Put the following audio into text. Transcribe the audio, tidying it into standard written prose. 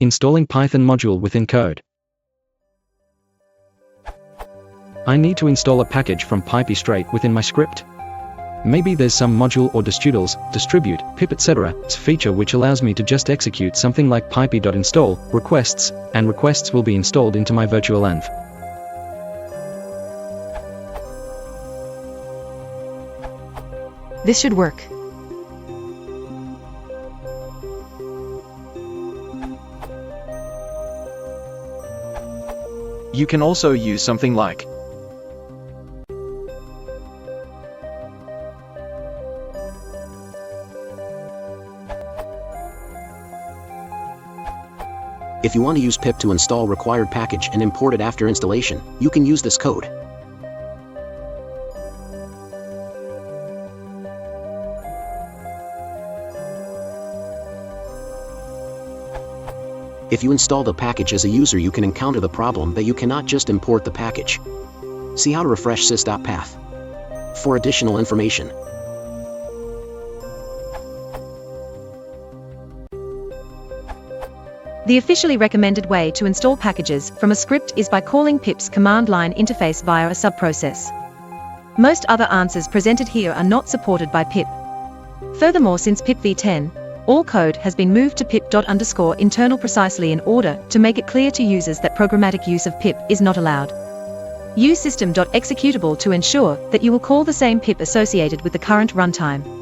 Installing Python module within code. I need to install a package from pypi straight within my script. Maybe there's some module or distribute, pip etc. feature which allows me to just execute something like pypi.install requests, and requests will be installed into my virtual env. This should work. You can also use something like If you want to use pip to install required package and import it after installation, you can use this code. If you install the package as a user, you can encounter the problem that you cannot just import the package. See how to refresh sys.path for additional information. The officially recommended way to install packages from a script is by calling pip's command line interface via a subprocess. Most other answers presented here are not supported by pip. Furthermore, since pip v10, all code has been moved to pip._internal precisely in order to make it clear to users that programmatic use of pip is not allowed. Use system.executable to ensure that you will call the same pip associated with the current runtime.